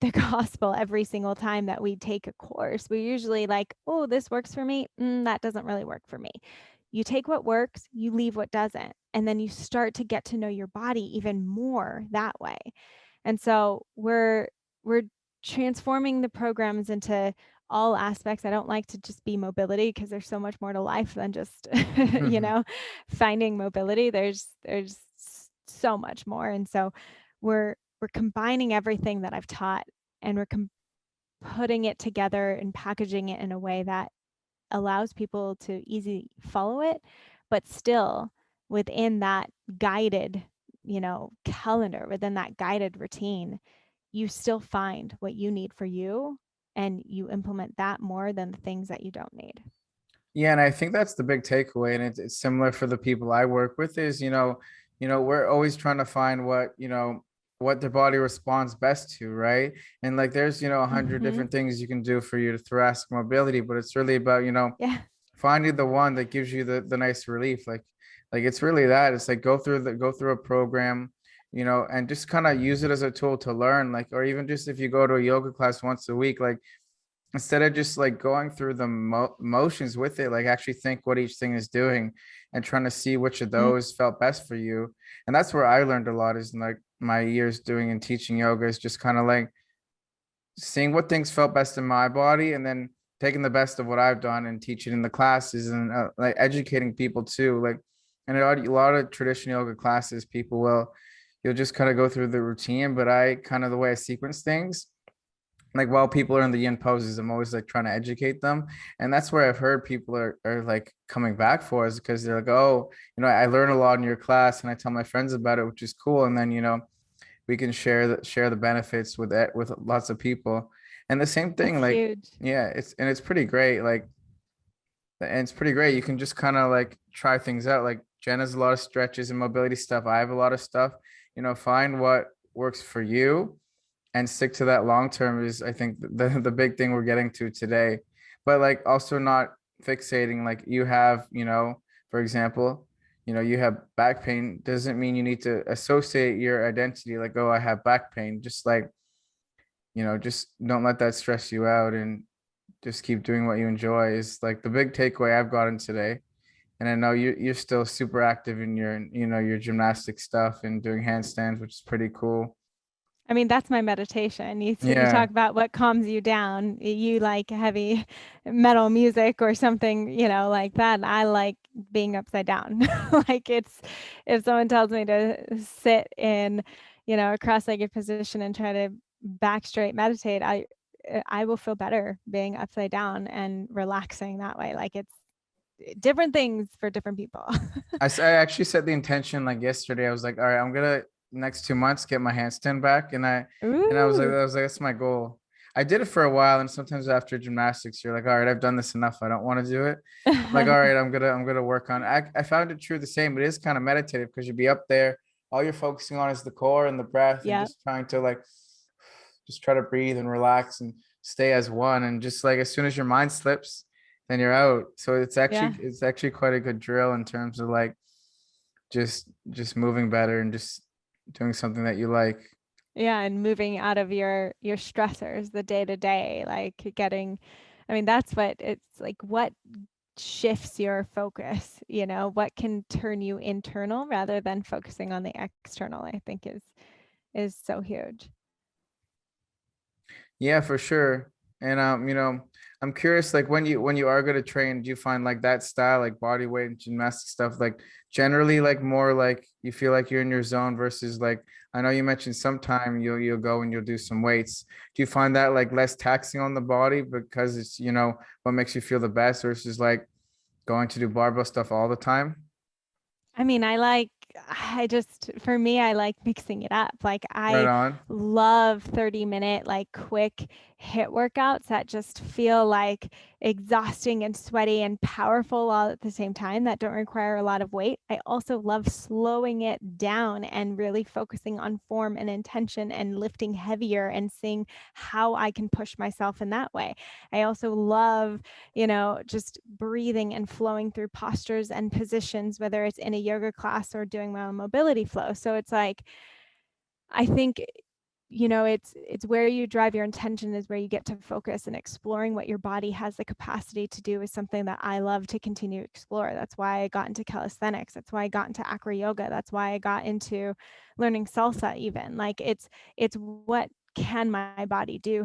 the gospel every single time that we take a course. We usually like, oh, this works for me. That doesn't really work for me. You take what works, you leave what doesn't. And then you start to get to know your body even more that way. And so we're transforming the programs into all aspects. I don't like to just be mobility, because there's so much more to life than just, you know, finding mobility. There's so much more. And so we're combining everything that I've taught, and we're putting it together and packaging it in a way that allows people to easily follow it, but still within that guided, you know, calendar, within that guided routine, you still find what you need for you, and you implement that more than the things that you don't need. Yeah, and I think that's the big takeaway, and it's similar for the people I work with. Is we're always trying to find what their body responds best to, right? And like, there's 100 different things you can do for your thoracic mobility, but it's really about finding the one that gives you the nice relief. Like it's really that. It's like go through a program, and just kind of use it as a tool to learn. Like, or even just if you go to a yoga class once a week, like, instead of just like going through the motions with it, like actually think what each thing is doing and trying to see which of those felt best for you. And that's where I learned a lot, is in like my years doing and teaching yoga, is just kind of like seeing what things felt best in my body, and then taking the best of what I've done and teaching in the classes, and like educating people too. Like, and a lot of traditional yoga classes, you'll just kind of go through the routine, but I kind of, the way I sequence things, like while people are in the yin poses, I'm always like trying to educate them. And that's where I've heard people are like coming back for us, because they're like, oh, I learn a lot in your class and I tell my friends about it, which is cool. And then, we can share the benefits with lots of people. And the same thing, That's like, huge. yeah, it's pretty great. Like, and it's pretty great. You can just kind of like try things out. Like, Jen has a lot of stretches and mobility stuff. I have a lot of stuff, find what works for you and stick to that long term is, I think, the big thing we're getting to today. But like, also not fixating, like, you have, for example, you have back pain, doesn't mean you need to associate your identity, like, oh, I have back pain. Just like, just don't let that stress you out, and just keep doing what you enjoy, is like the big takeaway I've gotten today. And I know you're still super active in your gymnastic stuff and doing handstands, which is pretty cool. I mean, that's my meditation. You Yeah. talk about what calms you down. You like heavy metal music or something, like that. I like being upside down. Like, if someone tells me to sit in, a cross-legged position and try to back straight meditate, I will feel better being upside down and relaxing that way. Like, it's different things for different people. I actually set the intention like yesterday. I was like, all right, I'm gonna next 2 months get my handstand back, and I was like, Ooh. that's my goal. I did it for a while, and sometimes after gymnastics, you're like, all right, I've done this enough. I don't want to do it. I'm like, all right, I'm gonna work on it. I found it true the same. It is kind of meditative because you'd be up there, all you're focusing on is the core and the breath, and Yeah. just trying to like just try to breathe and relax and stay as one. And just like as soon as your mind slips, then you're out. So Yeah. it's actually quite a good drill in terms of like just moving better and just doing something that you like. Yeah, and moving out of your stressors, the day to day, like that's what it's like, what shifts your focus, what can turn you internal rather than focusing on the external, I think is so huge. Yeah, for sure. And I'm curious, like when you are going to train, do you find like that style, like body weight and gymnastic stuff, like generally like more like you feel like you're in your zone versus like I know you mentioned sometime you'll go and you'll do some weights. Do you find that like less taxing on the body because it's what makes you feel the best versus like going to do barbell stuff all the time? I mean, for me, I like mixing it up. Like, Right I on. love 30-minute, like, quick hit workouts that just feel like exhausting and sweaty and powerful all at the same time, that don't require a lot of weight. I also love slowing it down and really focusing on form and intention and lifting heavier and seeing how I can push myself in that way. I also love just breathing and flowing through postures and positions, whether it's in a yoga class or doing my own mobility flow. So it's like, I think, it's where you drive your intention is where you get to focus, and exploring what your body has the capacity to do is something that I love to continue to explore. That's why I got into calisthenics. That's why I got into acro yoga. That's why I got into learning salsa even. Like, it's what can my body do?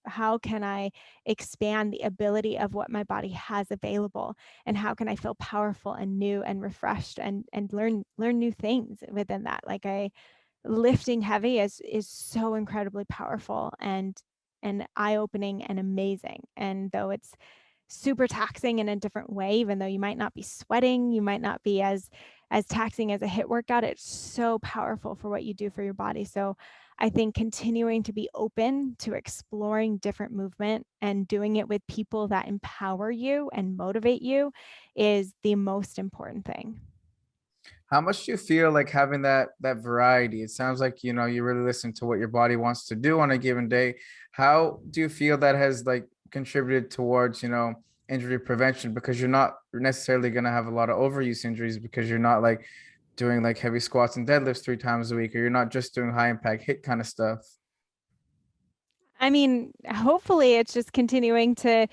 How can I expand the ability of what my body has available? And how can I feel powerful and new and refreshed and learn new things within that? Like, lifting heavy is so incredibly powerful and eye-opening and amazing. And though it's super taxing in a different way, even though you might not be sweating, you might not be as taxing as a hit workout, it's so powerful for what you do for your body. So I think continuing to be open to exploring different movement and doing it with people that empower you and motivate you is the most important thing. How much do you feel like having that variety? It sounds like you really listen to what your body wants to do on a given day. How do you feel that has like contributed towards injury prevention? Because you're not necessarily going to have a lot of overuse injuries because you're not like doing like heavy squats and deadlifts 3 times a week, or you're not just doing high impact hit kind of stuff. I mean, hopefully it's just continuing to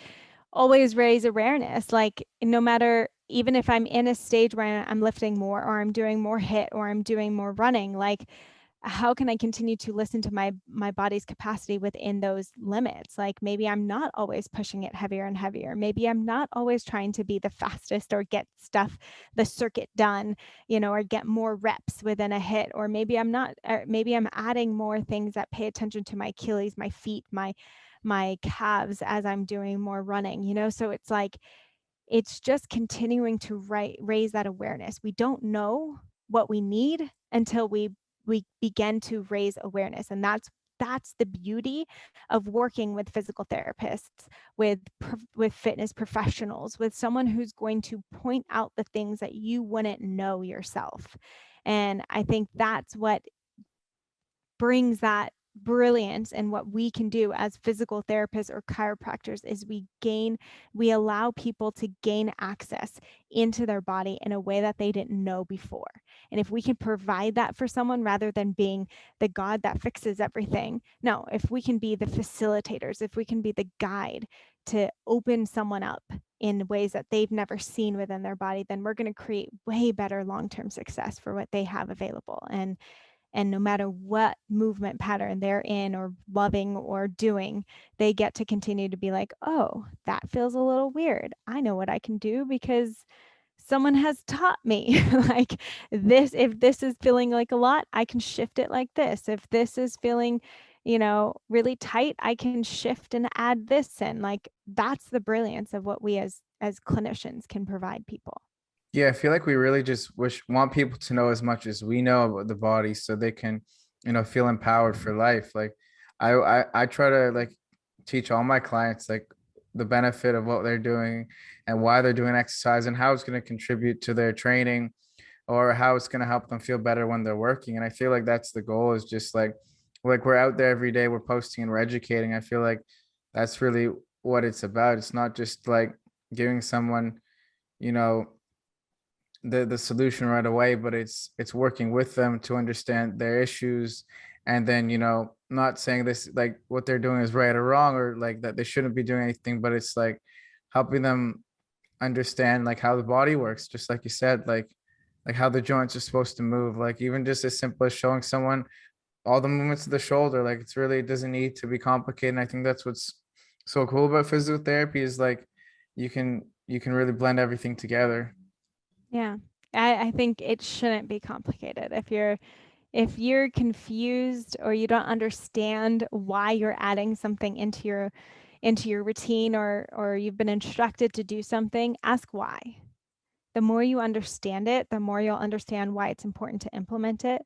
always raise awareness. Like, no matter, even if I'm in a stage where I'm lifting more or I'm doing more hit or I'm doing more running, like, how can I continue to listen to my body's capacity within those limits? Like, maybe I'm not always pushing it heavier and heavier. Maybe I'm not always trying to be the fastest or get the circuit done, or get more reps within a hit. Or maybe I'm not, or maybe I'm adding more things that pay attention to my Achilles, my feet, my calves as I'm doing more running. So it's like, it's just continuing to raise that awareness. We don't know what we need until we begin to raise awareness. And that's the beauty of working with physical therapists, with fitness professionals, with someone who's going to point out the things that you wouldn't know yourself. And I think that's what brings that brilliance, and what we can do as physical therapists or chiropractors is we allow people to gain access into their body in a way that they didn't know before. And if we can provide that for someone, rather than being the God that fixes everything, no, if we can be the facilitators, if we can be the guide to open someone up in ways that they've never seen within their body, then we're going to create way better long-term success for what they have available. And no matter what movement pattern they're in or loving or doing, they get to continue to be like, oh, that feels a little weird. I know what I can do because someone has taught me like this. If this is feeling like a lot, I can shift it like this. If this is feeling, really tight, I can shift and add this in. Like, that's the brilliance of what we as clinicians can provide people. Yeah, I feel like we really just want people to know as much as we know about the body so they can, feel empowered for life. Like I try to like teach all my clients like the benefit of what they're doing and why they're doing exercise and how it's going to contribute to their training or how it's going to help them feel better when they're working. And I feel like that's the goal, is just like we're out there every day, we're posting and we're educating. I feel like that's really what it's about. It's not just like giving someone, you know, the solution right away, but it's working with them to understand their issues. And then, not saying this like what they're doing is right or wrong, or like that they shouldn't be doing anything, but it's like helping them understand like how the body works, just like you said, like how the joints are supposed to move. Like even just as simple as showing someone all the movements of the shoulder. Like it doesn't need to be complicated. And I think that's what's so cool about physical therapy, is like you can really blend everything together. Yeah. I think it shouldn't be complicated. If you're confused or you don't understand why you're adding something into your routine, or you've been instructed to do something, ask why. The more you understand it, the more you'll understand why it's important to implement it,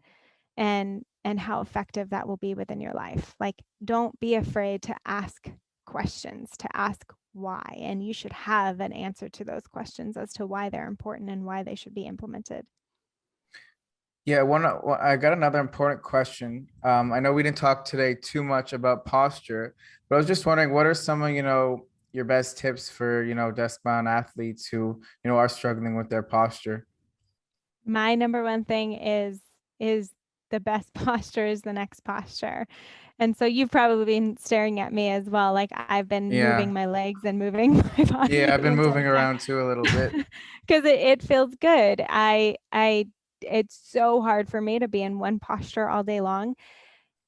and how effective that will be within your life. Like, don't be afraid to ask questions, to ask why, and you should have an answer to those questions as to why they're important and why they should be implemented. Yeah, I got another important question. I know we didn't talk today too much about posture, but I was just wondering, what are some of, your best tips for, desk bound athletes who, are struggling with their posture? My number one thing is the best posture is the next posture. And so you've probably been staring at me as well. Like, I've been moving Yeah. my legs and moving my body Yeah, I've the been entire moving time around too a little bit. because it feels good. It's so hard for me to be in one posture all day long.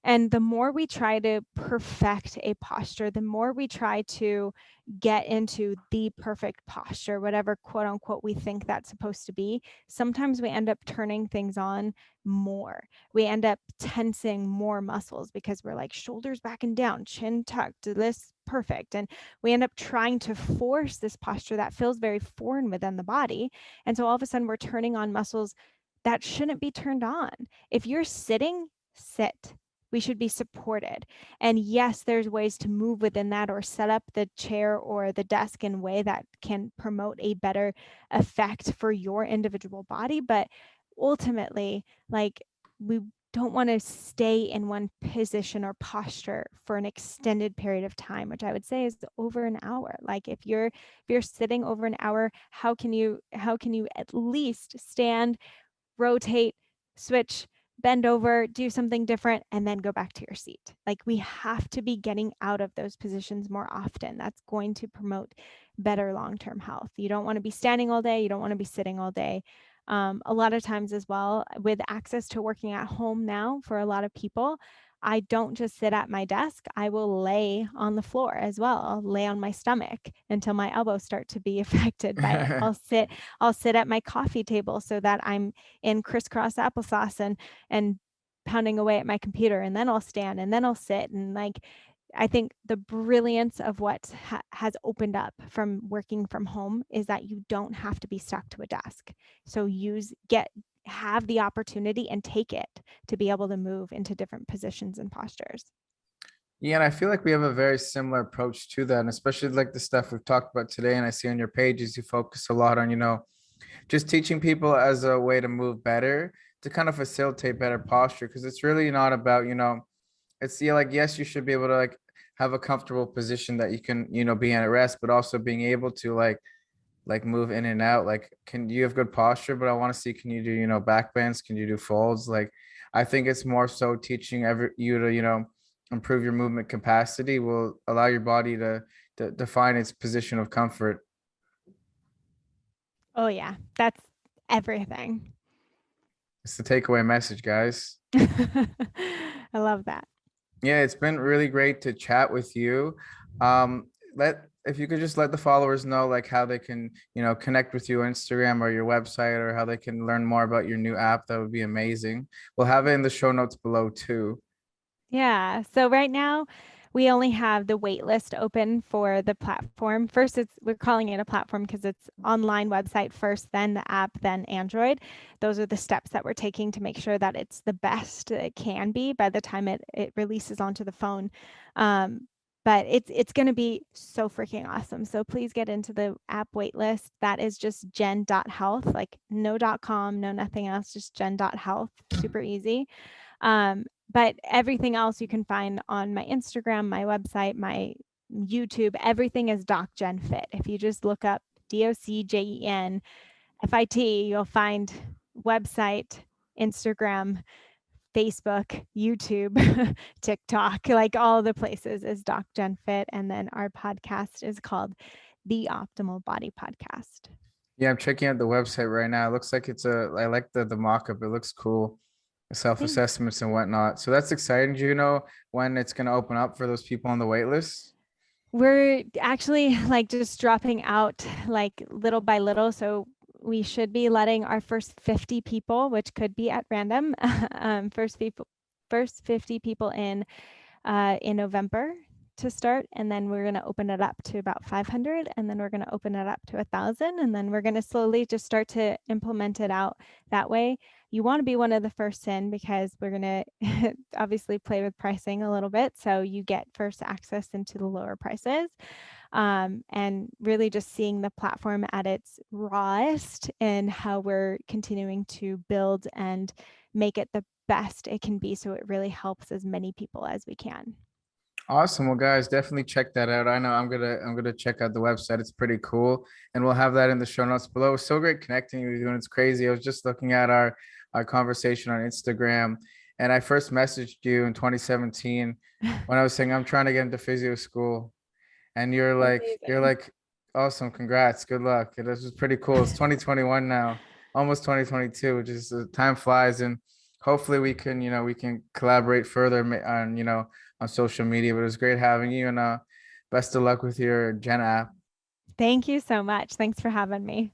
And the more we try to perfect a posture, the more we try to get into the perfect posture, whatever quote unquote we think that's supposed to be, sometimes we end up turning things on more. We end up tensing more muscles because we're like, shoulders back and down, chin tucked, this perfect. And we end up trying to force this posture that feels very foreign within the body. And so all of a sudden we're turning on muscles that shouldn't be turned on. If you're sitting, sit. We should be supported. And yes, there's ways to move within that or set up the chair or the desk in a way that can promote a better effect for your individual body. But ultimately, like, we don't want to stay in one position or posture for an extended period of time, which I would say is over an hour. Like, if you're sitting over an hour, how can you at least stand, rotate, switch, bend over, do something different, and then go back to your seat? Like, we have to be getting out of those positions more often. That's going to promote better long-term health. You don't want to be standing all day. You don't want to be sitting all day. A lot of times as well, with access to working at home now for a lot of people, I don't just sit at my desk. I will lay on the floor as well. I'll lay on my stomach until my elbows start to be affected by it. I'll sit at my coffee table so that I'm in crisscross applesauce and pounding away at my computer, and then I'll stand and then I'll sit. And like, I think the brilliance of what has opened up from working from home is that you don't have to be stuck to a desk. So have the opportunity and take it to be able to move into different positions and postures. Yeah, and I feel like we have a very similar approach to that, and especially like the stuff we've talked about today. And I see on your pages, you focus a lot on, just teaching people as a way to move better, to kind of facilitate better posture. Because it's really not about, it's, yeah, like, yes, you should be able to like have a comfortable position that you can, be in at rest, but also being able to like move in and out. Like, can you have good posture, but I want to see, can you do, back bends, can you do folds? Like, I think it's more so teaching you to, improve your movement capacity will allow your body to define its position of comfort. Oh yeah, that's everything. It's the takeaway message, guys. I love that. Yeah, it's been really great to chat with you. Let if you could just let the followers know like how they can, connect with you on Instagram or your website, or how they can learn more about your new app, that would be amazing. We'll have it in the show notes below too. Yeah. So right now we only have the wait list open for the platform. First, we're calling it a platform because it's online website first, then the app, then Android. Those are the steps that we're taking to make sure that it's the best it can be by the time it releases onto the phone. But it's going to be so freaking awesome. So please get into the app waitlist. That is just gen.health, like no .com, no nothing else, just gen.health. Super easy. But everything else you can find on my Instagram, my website, my YouTube, everything is DocGenFit. If you just look up DocGenFit, you'll find website, Instagram, Facebook, YouTube, TikTok, like all the places is DocGenFit. And then our podcast is called The Optimal Body Podcast. Yeah, I'm checking out the website right now. It looks like I like the mock-up. It looks cool. Self-assessments and whatnot. So that's exciting. Do you know when it's going to open up for those people on the wait list? We're actually like just dropping out like little by little. So we should be letting our first 50 people, which could be at random, first 50 people in November to start, and then we're going to open it up to about 500, and then we're going to open it up to 1,000, and then we're going to slowly just start to implement it out that way. You want to be one of the first in, because we're going to obviously play with pricing a little bit, so you get first access into the lower prices, and really just seeing the platform at its rawest and how we're continuing to build and make it the best it can be, so it really helps as many people as we can. Awesome. Well, guys, definitely check that out. I know I'm gonna check out the website. It's pretty cool, and we'll have that in the show notes below. It was so great connecting with you, and it's crazy. I was just looking at our conversation on Instagram, and I first messaged you in 2017 when I was saying I'm trying to get into physio school, and you're like, awesome, congrats, good luck. And this was pretty cool. It's 2021 now, almost 2022, which is time flies, and hopefully we can collaborate further on social media. But it was great having you, and best of luck with your Gen app. Thank you so much. Thanks for having me.